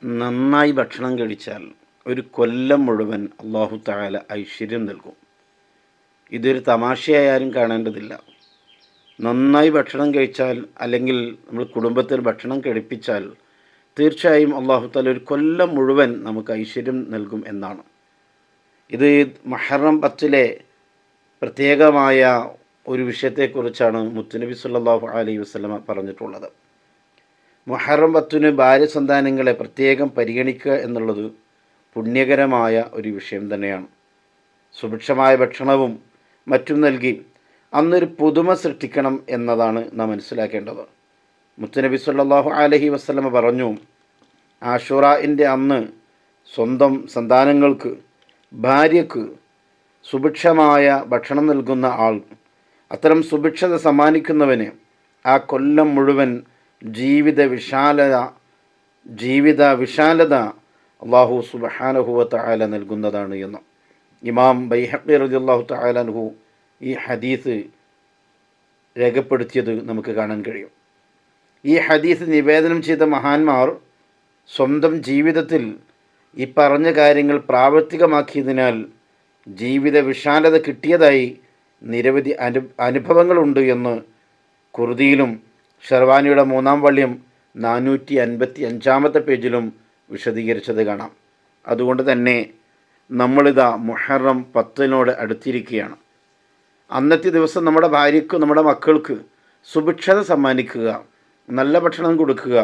നന്നായി ഭക്ഷണം കഴിച്ചാൽ ഒരു കൊല്ലം മുഴുവൻ അള്ളാഹു തആല ഐശ്വര്യം നൽകും. ഇതൊരു തമാശയായാലും കാണേണ്ടതില്ല. നന്നായി ഭക്ഷണം കഴിച്ചാൽ, അല്ലെങ്കിൽ നമ്മൾ കുടുംബത്തിൽ ഭക്ഷണം കഴിപ്പിച്ചാൽ, തീർച്ചയായും അള്ളാഹു തആല ഒരു കൊല്ലം മുഴുവൻ നമുക്ക് ഐശ്വര്യം നൽകും എന്നാണ്. ഇത് മുഹറം 10 പ്രത്യേകമായ ഒരു വിഷയത്തെക്കുറിച്ചാണ് മുത്തുനബി സല്ലല്ലാഹു അലൈഹി വസല്ലമ പറഞ്ഞിട്ടുള്ളത്. മുഹറം 10 ഭാര്യ സന്താനങ്ങളെ പ്രത്യേകം പരിഗണിക്കുക എന്നുള്ളത് പുണ്യകരമായ ഒരു വിഷയം തന്നെയാണ്. സുഭിക്ഷമായ ഭക്ഷണവും മറ്റും നൽകി അന്നൊരു പുതുമ സൃഷ്ടിക്കണം എന്നതാണ് നാം മനസ്സിലാക്കേണ്ടത്. മുത്തുനബി സല്ലല്ലാഹു അലൈഹി വസല്ലമ പറഞ്ഞു, ആശുറാഇൻ്റെ അന്ന് സ്വന്തം സന്താനങ്ങൾക്ക്, ഭാര്യയ്ക്ക് സുഭിക്ഷമായ ഭക്ഷണം നൽകുന്ന ആൾ, അത്തരം സുഭിക്ഷത സമ്മാനിക്കുന്നവന് ആ കൊല്ലം മുഴുവൻ ജീവിത വിശാലത അള്ളാഹു സുബ്ഹാനഹു വ തആല നൽകുന്നതാണ് എന്ന് ഇമാം ബൈഹഖി റളിയല്ലാഹു തആല അൻഹു ഈ ഹദീസ് രേഖപ്പെടുത്തിയത് നമുക്ക് കാണാൻ കഴിയും. ഈ ഹദീസ് നിവേദനം ചെയ്ത മഹാന്മാർ സ്വന്തം ജീവിതത്തിൽ ഈ പറഞ്ഞ കാര്യങ്ങൾ പ്രാവർത്തികമാക്കിയതിനാൽ ജീവിത വിശാലത കിട്ടിയതായി നിരവധി അനുഭവങ്ങളുണ്ട് എന്ന് ഖുർദിയിലും ഷർവാനിയുടെ 3-ാം വള്യം 455-ാമത്തെ പേജിലും വിശദീകരിച്ചത് കാണാം. അതുകൊണ്ട് തന്നെ നമ്മളിതാ മുഹറം 10 അടുത്തിരിക്കുകയാണ്. അന്നത്തെ ദിവസം നമ്മുടെ ഭാര്യയ്ക്ക്, നമ്മുടെ മക്കൾക്ക് സുഭിക്ഷത സമ്മാനിക്കുക, നല്ല ഭക്ഷണം കൊടുക്കുക,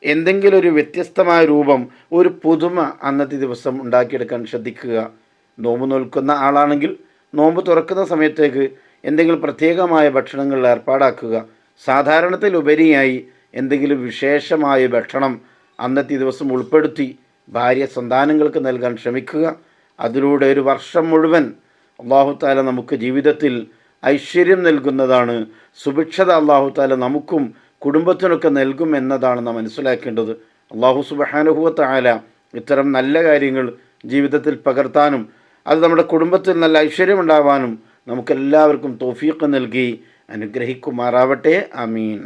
എന്തെങ്കിലും ഒരു വ്യത്യസ്തമായ രൂപം, ഒരു പുതുമ അന്നത്തെ ദിവസം ഉണ്ടാക്കിയെടുക്കാൻ ശ്രദ്ധിക്കുക. നോമ്പ് നോൽക്കുന്ന ആളാണെങ്കിൽ നോമ്പ് തുറക്കുന്ന സമയത്തേക്ക് എന്തെങ്കിലും പ്രത്യേകമായ ഭക്ഷണങ്ങൾ ഏർപ്പാടാക്കുക. സാധാരണത്തിലുപരിയായി എന്തെങ്കിലും വിശേഷമായ ഭക്ഷണം അന്നത്തെ ദിവസം ഉൾപ്പെടുത്തി ഭാര്യ സന്താനങ്ങൾക്ക് നൽകാൻ ശ്രമിക്കുക. അതിലൂടെ ഒരു വർഷം മുഴുവൻ അല്ലാഹു തആല നമുക്ക് ജീവിതത്തിൽ ഐശ്വര്യം നൽകുന്നതാണ്. സുഭിക്ഷത അല്ലാഹു തആല നമുക്കും കുടുംബത്തിനൊക്കെ നൽകും എന്നതാണ് നാം മനസ്സിലാക്കേണ്ടത്. അല്ലാഹു സുബ്ഹാനഹു വ തആല ഇത്തരം നല്ല കാര്യങ്ങൾ ജീവിതത്തിൽ പകർത്താനും അത് നമ്മുടെ കുടുംബത്തിൽ നല്ല ഐശ്വര്യമുണ്ടാവാനും നമുക്കെല്ലാവർക്കും തൗഫീഖ് നൽകി അനുഗ്രഹിക്കുമാറാവട്ടെ. ആമീൻ.